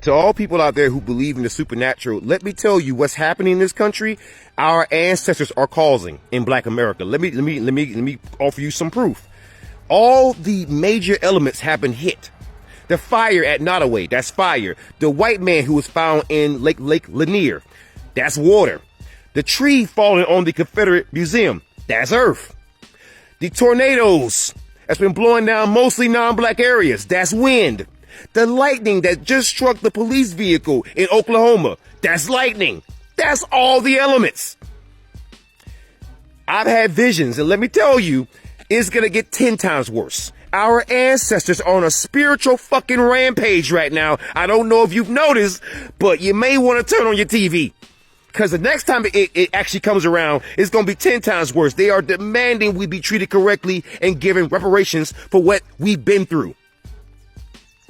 To all people out there who believe in the supernatural, let me tell you what's happening in this country. Our ancestors are causing in Black America. Let me offer you some proof. All the major elements have been hit. The fire at Nottoway, that's fire. The white man who was found in Lake Lanier, that's water. The tree falling on the Confederate Museum, that's earth. The tornadoes that's been blowing down mostly non-black areas, that's wind. The lightning that just struck the police vehicle in Oklahoma, that's lightning. That's all the elements. I've had visions, and let me tell you, it's gonna get 10 times worse. Our ancestors are on a spiritual fucking rampage right now. I don't know if you've noticed, but you may want to turn on your TV. Because the next time it actually comes around, it's going to be 10 times worse. They are demanding we be treated correctly and given reparations for what we've been through.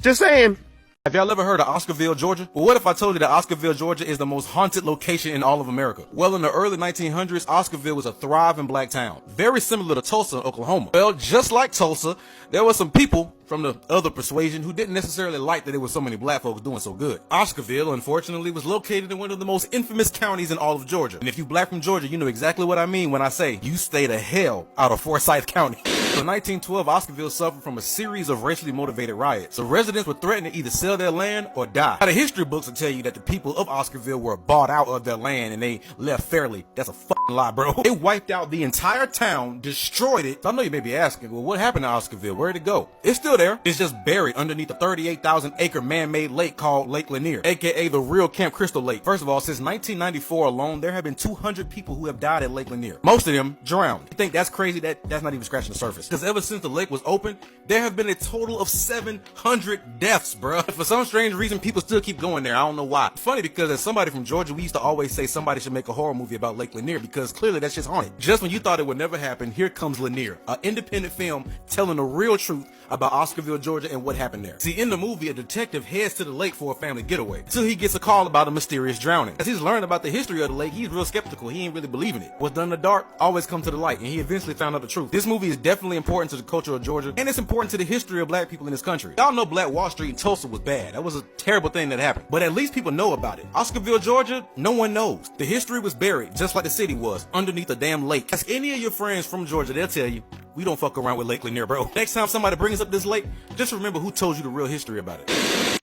Just saying. Have y'all ever heard of Oscarville, Georgia? Well, what if I told you that Oscarville, Georgia is the most haunted location in all of America? Well, in the early 1900s, Oscarville was a thriving black town, very similar to Tulsa, Oklahoma. Well, just like Tulsa, there were some people from the other persuasion who didn't necessarily like that there were so many black folks doing so good. Oscarville, unfortunately, was located in one of the most infamous counties in all of Georgia. And if you black from Georgia, you know exactly what I mean when I say you stay the hell out of Forsyth County. So in 1912, Oscarville suffered from a series of racially motivated riots. So residents were threatened to either sell their land or die. Now, the history books will tell you that the people of Oscarville were bought out of their land and they left fairly. That's a fucking lie, bro. They wiped out the entire town, destroyed it. So I know you may be asking, well, what happened to Oscarville? Where'd it go? It's still there. It's just buried underneath a 38,000 acre man-made lake called Lake Lanier, aka the real Camp Crystal Lake. First of all, since 1994 alone, there have been 200 people who have died at Lake Lanier. Most of them drowned. You think that's crazy? That's not even scratching the surface. Because ever since the lake was open, there have been a total of 700 deaths, bruh. For some strange reason, people still keep going there. I don't know why. It's funny because as somebody from Georgia, we used to always say somebody should make a horror movie about Lake Lanier because clearly that shit's haunted. Just when you thought it would never happen, here comes Lanier, an independent film telling the real truth about Oscarville, Georgia, and what happened there. See, in the movie, a detective heads to the lake for a family getaway until he gets a call about a mysterious drowning. As he's learning about the history of the lake, he's real skeptical. He ain't really believing it. What's done in the dark always comes to the light, and he eventually found out the truth. This movie is definitely important to the culture of Georgia, and it's important to the history of black people in this country. Y'all know Black Wall Street in Tulsa was bad. That was a terrible thing that happened. But at least people know about it. Oscarville, Georgia, no one knows. The history was buried, just like the city was, underneath a damn lake. Ask any of your friends from Georgia, they'll tell you, we don't fuck around with Lake Lanier, bro. Next time somebody brings up this lake, just remember who told you the real history about it.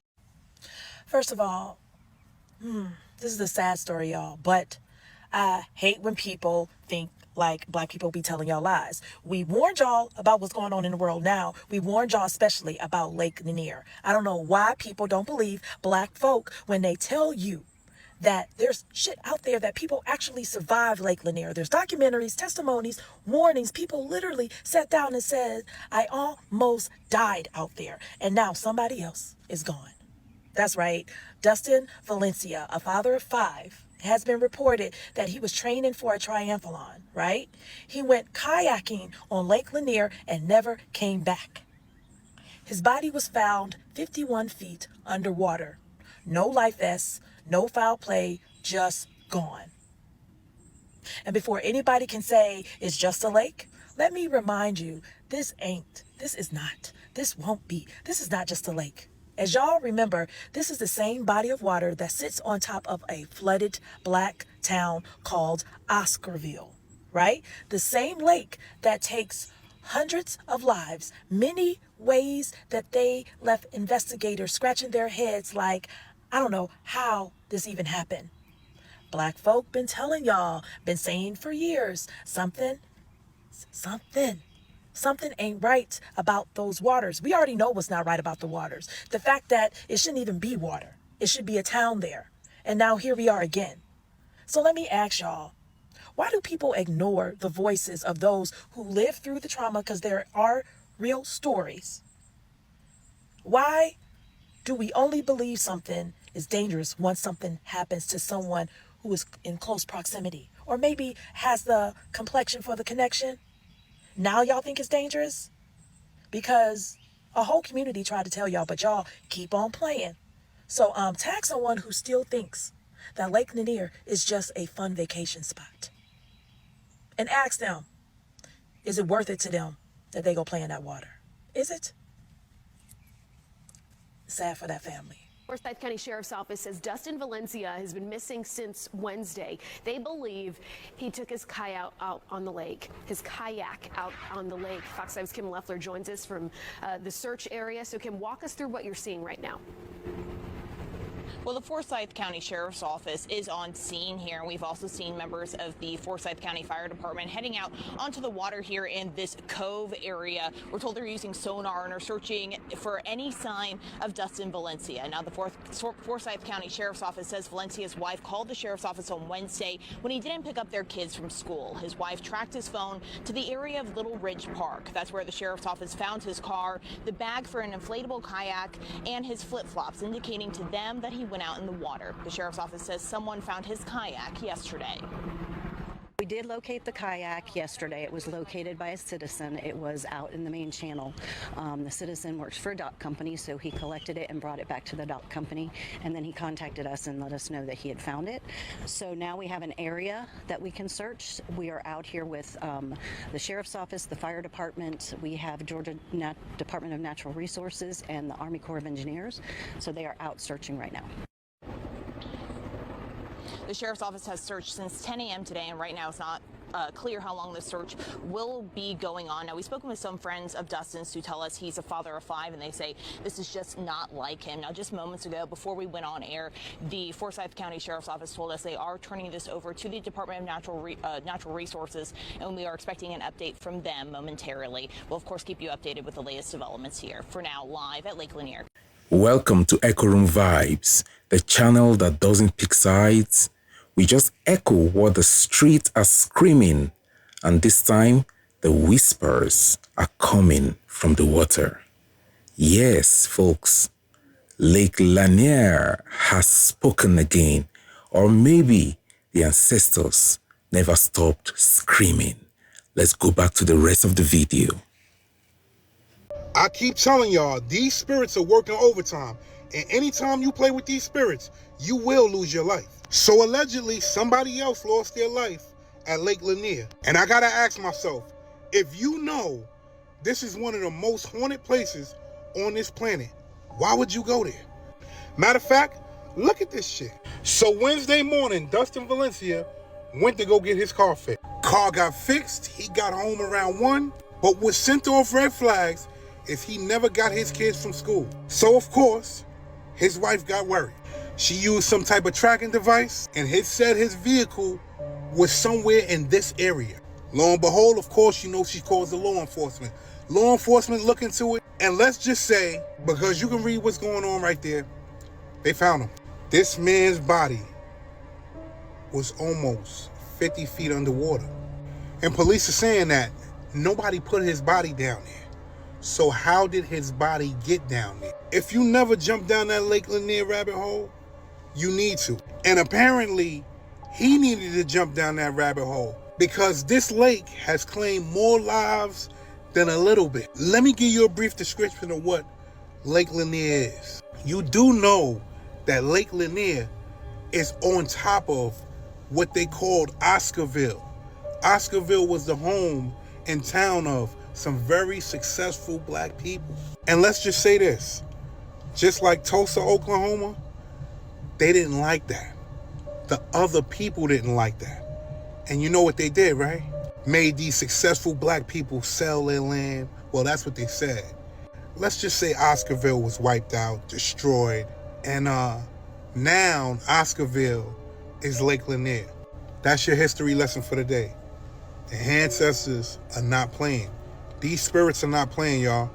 First of all, this is a sad story, y'all, but I hate when people think like black people be telling y'all lies. We warned y'all about what's going on in the world now. We warned y'all especially about Lake Lanier. I don't know why people don't believe black folk when they tell you that there's shit out there that people actually survived Lake Lanier. There's documentaries, testimonies, warnings. People literally sat down and said, I almost died out there. And now somebody else is gone. That's right. Dustin Valencia, a father of 5, has been reported that he was training for a triathlon, right? He went kayaking on Lake Lanier and never came back. His body was found 51 feet underwater. No life vests, no foul play, just gone. And before anybody can say it's just a lake, let me remind you, this is not just a lake. As y'all remember, this is the same body of water that sits on top of a flooded black town called Oscarville, right? The same lake that takes hundreds of lives, many ways that they left investigators scratching their heads like, I don't know how this even happened. Black folk been telling y'all, been saying for years, something ain't right about those waters. We already know what's not right about the waters. The fact that it shouldn't even be water. It should be a town there. And now here we are again. So let me ask y'all, why do people ignore the voices of those who lived through the trauma? Because there are real stories. Why do we only believe something is dangerous once something happens to someone who is in close proximity? Or maybe has the complexion for the connection? Now y'all think it's dangerous? Because a whole community tried to tell y'all, but y'all keep on playing. So tag someone who still thinks that Lake Lanier is just a fun vacation spot. And ask them, is it worth it to them that they go play in that water? Is it? Sad for that family. Forsyth County Sheriff's Office says Dustin Valencia has been missing since Wednesday. They believe he took his kayak out on the lake. Fox 5's Kim Leffler joins us from the search area. So Kim, walk us through what you're seeing right now. Well, the Forsyth County Sheriff's Office is on scene here. We've also seen members of the Forsyth County Fire Department heading out onto the water here in this cove area. We're told they're using sonar and are searching for any sign of Dustin Valencia. Now, the Forsyth County Sheriff's Office says Valencia's wife called the Sheriff's Office on Wednesday when he didn't pick up their kids from school. His wife tracked his phone to the area of Little Ridge Park. That's where the Sheriff's Office found his car, the bag for an inflatable kayak, and his flip-flops, indicating to them that he went out in the water. The Sheriff's Office says someone found his kayak yesterday. We did locate the kayak yesterday. It was located by a citizen. It was out in the main channel. The citizen works for a dock company, so he collected it and brought it back to the dock company, and then he contacted us and let us know that he had found it. So now we have an area that we can search. We are out here with the Sheriff's Office, the Fire Department. We have Georgia Department of Natural Resources and the Army Corps of Engineers. So they are out searching right now. The Sheriff's Office has searched since 10 a.m. today, and right now it's not clear how long the search will be going on. Now, we've spoken with some friends of Dustin's who tell us he's a father of 5, and they say this is just not like him. Now, just moments ago, before we went on air, the Forsyth County Sheriff's Office told us they are turning this over to the Department of Natural Resources, and we are expecting an update from them momentarily. We'll, of course, keep you updated with the latest developments here. For now, live at Lake Lanier. Welcome to Echo Room Vibes, the channel that doesn't pick sides. We just echo what the streets are screaming, and this time the whispers are coming from the water. Yes, folks, Lake Lanier has spoken again, or maybe the ancestors never stopped screaming. Let's go back to the rest of the video. I keep telling y'all, these spirits are working overtime. And anytime you play with these spirits, you will lose your life. So allegedly, somebody else lost their life at Lake Lanier. And I gotta ask myself, if you know this is one of the most haunted places on this planet, why would you go there? Matter of fact, look at this shit. So Wednesday morning, Dustin Valencia went to go get his car fixed. Car got fixed, he got home around 1, but what sent off red flags is he never got his kids from school. So of course, his wife got worried. She used some type of tracking device, and it said his vehicle was somewhere in this area. Lo and behold, of course, you know, she calls the law enforcement. Law enforcement look into it, and let's just say, because you can read what's going on right there, they found him. This man's body was almost 50 feet underwater. And police are saying that nobody put his body down there. So how did his body get down there? If you never jumped down that Lake Lanier rabbit hole, you need to. And apparently, he needed to jump down that rabbit hole because this lake has claimed more lives than a little bit. Let me give you a brief description of what Lake Lanier is. You do know that Lake Lanier is on top of what they called Oscarville. Oscarville was the home and town of some very successful black people. And let's just say this, just like Tulsa, Oklahoma, they didn't like that. The other people didn't like that. And you know what they did, right? Made these successful black people sell their land. Well, that's what they said. Let's just say Oscarville was wiped out, destroyed. And now Oscarville is Lake Lanier. That's your history lesson for the day. The ancestors are not playing. These spirits are not playing, y'all.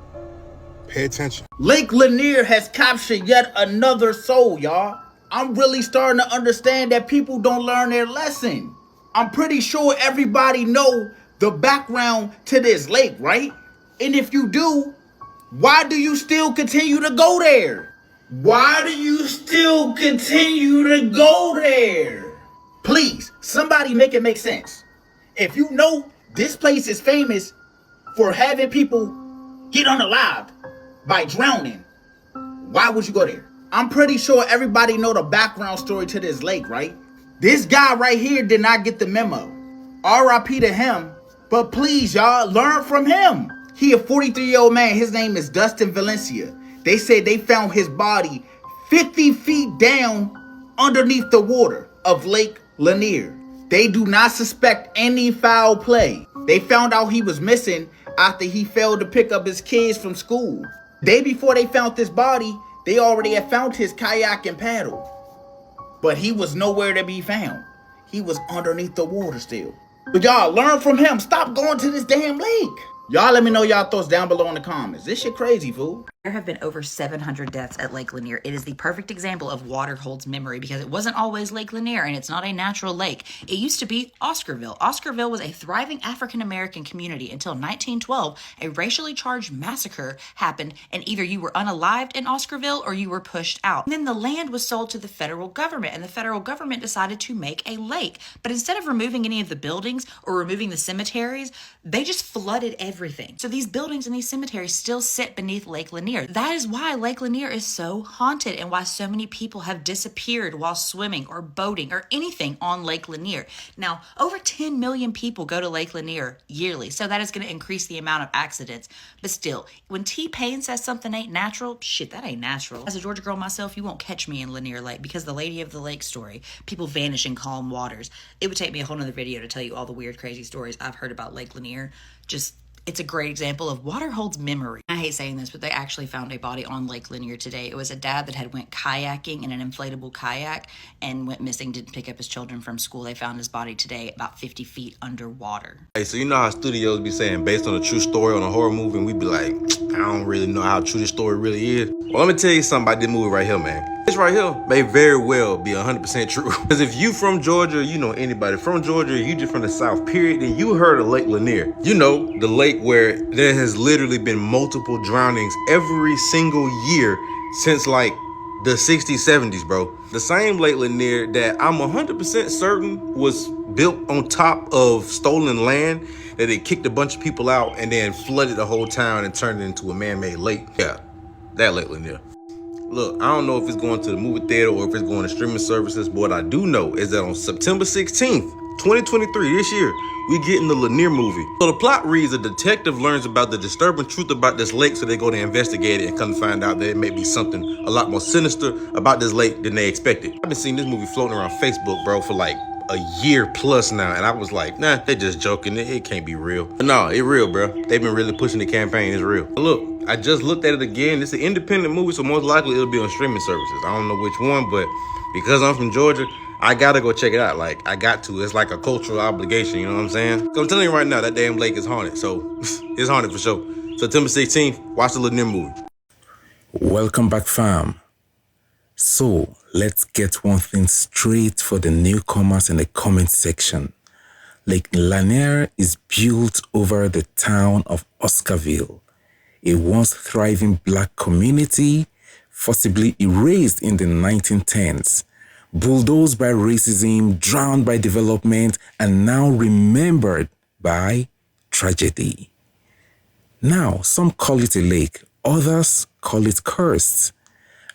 Pay attention. Lake Lanier has captured yet another soul, y'all. I'm really starting to understand that people don't learn their lesson. I'm pretty sure everybody know the background to this lake, right? And if you do, why do you still continue to go there? Why do you still continue to go there? Please, somebody make it make sense. If you know this place is famous for having people get unalived by drowning, why would you go there? I'm pretty sure everybody know the background story to this lake, right? This guy right here did not get the memo. RIP to him, but please, y'all, learn from him. He a 43-year-old man. His name is Dustin Valencia. They said they found his body 50 feet down underneath the water of Lake Lanier. They do not suspect any foul play. They found out he was missing after he failed to pick up his kids from school. The day before they found his body, they already had found his kayak and paddle. But he was nowhere to be found. He was underneath the water still. But y'all, learn from him. Stop going to this damn lake. Y'all let me know y'all thoughts down below in the comments. This shit crazy, fool. There have been over 700 deaths at Lake Lanier. It is the perfect example of water holds memory because it wasn't always Lake Lanier and it's not a natural lake. It used to be Oscarville. Oscarville was a thriving African-American community until 1912. A racially charged massacre happened and either you were unalived in Oscarville or you were pushed out. And then the land was sold to the federal government and the federal government decided to make a lake. But instead of removing any of the buildings or removing the cemeteries, they just flooded everything. So these buildings and these cemeteries still sit beneath Lake Lanier. That is why Lake Lanier is so haunted and why so many people have disappeared while swimming or boating or anything on Lake Lanier. Now, over 10 million people go to Lake Lanier yearly, so that is going to increase the amount of accidents. But still, when T-Pain says something ain't natural, shit, that ain't natural. As a Georgia girl myself, you won't catch me in Lanier Lake because the Lady of the Lake story, people vanish in calm waters. It would take me a whole nother video to tell you all the weird, crazy stories I've heard about Lake Lanier. It's a great example of water holds memory. I hate saying this, but they actually found a body on Lake Lanier today. It was a dad that had went kayaking in an inflatable kayak and went missing, didn't pick up his children from school. They found his body today about 50 feet underwater. Hey, so you know how studios be saying based on a true story on a horror movie, and we be like, I don't really know how true this story really is. Well, let me tell you something about this movie right here, man. This right here may very well be 100% true. Because if you from Georgia, you know anybody from Georgia, you just from the South, period, then you heard of Lake Lanier. You know, the lake where there has literally been multiple drownings every single year since like the 60s, 70s, bro. The same Lake Lanier that I'm 100% certain was built on top of stolen land, that they kicked a bunch of people out and then flooded the whole town and turned it into a man-made lake. Yeah, that Lake Lanier. Look, I don't know if it's going to the movie theater or if it's going to streaming services, but what I do know is that on September 16th, 2023, this year, we getting the Lanier movie. So the plot reads, a detective learns about the disturbing truth about this lake, so they go to investigate it and come to find out that it may be something a lot more sinister about this lake than they expected. I've been seeing this movie floating around Facebook, bro, for like a year plus now, and I was like, nah, they're just joking. It can't be real. But no, it's real, bro. They've been really pushing the campaign. It's real. But look, I just looked at it again. It's an independent movie, so most likely it'll be on streaming services. I don't know which one, but because I'm from Georgia, I gotta go check it out. Like, I got to. It's like a cultural obligation, you know what I'm saying? So I'm telling you right now, that damn lake is haunted. So it's haunted for sure. September 16th, watch the Lanier movie. Welcome back, fam. So let's get one thing straight for the newcomers in the comment section. Lake Lanier is built over the town of Oscarville, a once thriving black community forcibly erased in the 1910s, bulldozed by racism, drowned by development, and now remembered by tragedy. Now, some call it a lake, others call it cursed.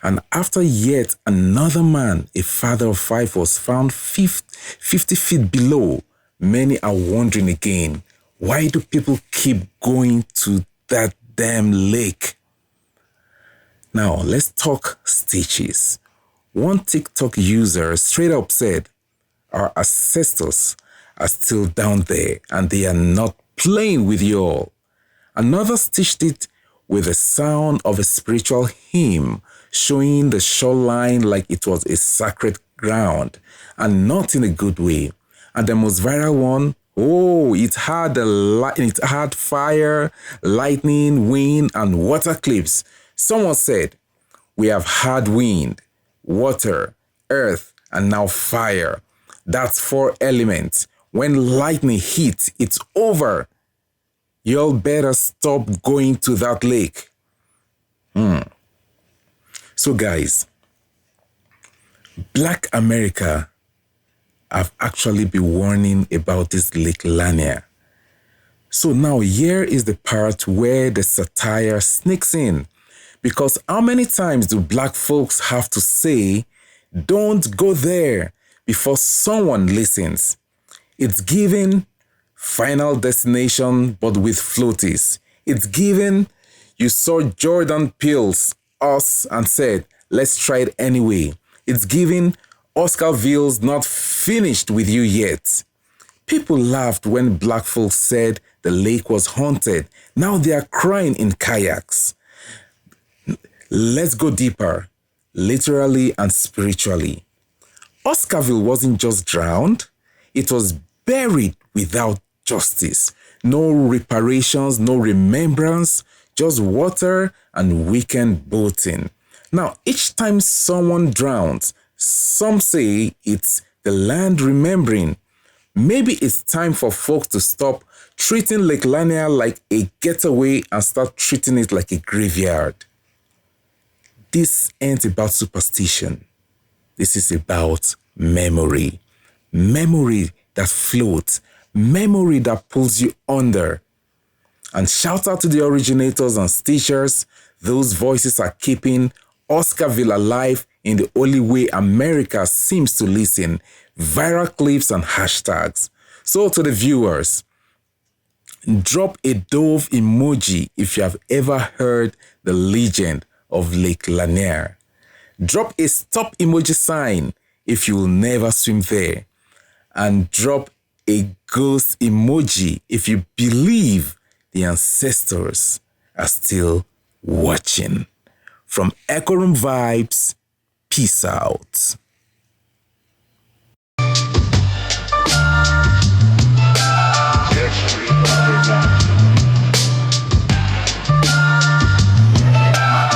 And after yet another man, a father of 5, was found 50 feet below, many are wondering again, why do people keep going to that damn lake? Now, let's talk stitches. One TikTok user straight up said, our ancestors are still down there and they are not playing with you all. Another stitched it with the sound of a spiritual hymn, showing the shoreline like it was a sacred ground, and not in a good way. And the most viral one, oh, it had fire, lightning, wind, and water cliffs. Someone said, we have had wind, water, earth, and now fire. That's 4 elements. When lightning hits, it's over. Y'all better stop going to that lake. So guys, Black America have actually been warning about this Lake Lanier. So now here is the part where the satire sneaks in. Because how many times do black folks have to say, don't go there, before someone listens? It's given Final Destination, but with floaties. It's given, you saw Jordan Peele's Us and said, let's try it anyway. It's giving Oscarville's not finished with you yet. People laughed when black folks said the lake was haunted. Now they are crying in kayaks. Let's go deeper, literally and spiritually. Oscarville wasn't just drowned, it was buried without justice. No reparations, no remembrance, just water and weekend boating. Now, each time someone drowns, some say it's the land remembering. Maybe it's time for folks to stop treating Lake Lanier like a getaway and start treating it like a graveyard. This ain't about superstition. This is about memory. Memory that floats. Memory that pulls you under. And shout out to the originators and stitchers. Those voices are keeping Oscarville alive in the only way America seems to listen. Viral clips and hashtags. So to the viewers, drop a dove emoji if you have ever heard the legend of Lake Lanier. Drop a stop emoji sign if you will never swim there. And drop a ghost emoji if you believe the ancestors are still watching. From Echo Room Vibes, peace out.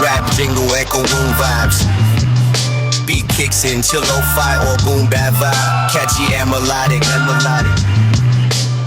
Rap jingle, Echo Room Vibes. Beat kicks in, chill lo-fi or boom bap vibe. Catchy and melodic.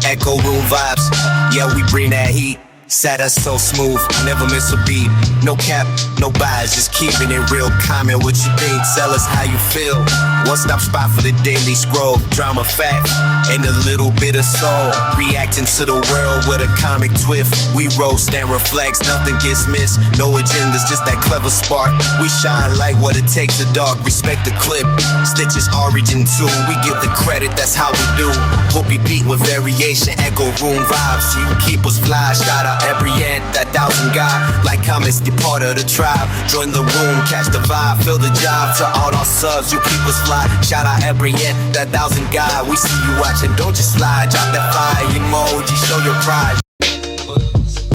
Echo Room Vibes, yeah, we bring that heat. Sat us so smooth, never miss a beat. No cap, no bias, just keeping it real. Comment what you think, tell us how you feel. One stop spot for the daily scroll. Drama, fact, and a little bit of soul. Reacting to the world with a comic twist. We roast and reflects, nothing gets missed. No agendas, just that clever spark. We shine like what it takes to dark. Respect the clip, Stitch's origin too. We give the credit, that's how we do. Hope you beat with variation, Echo Room Vibes. You keep us fly, shout out every end, that 1,000 guy. Like comments, be part of the tribe. Join the room, catch the vibe, fill the job. To all our subs, you keep us fly. Shout out every end, that 1,000 guy. We see you watching, don't just slide. Drop that fire emoji, show your pride.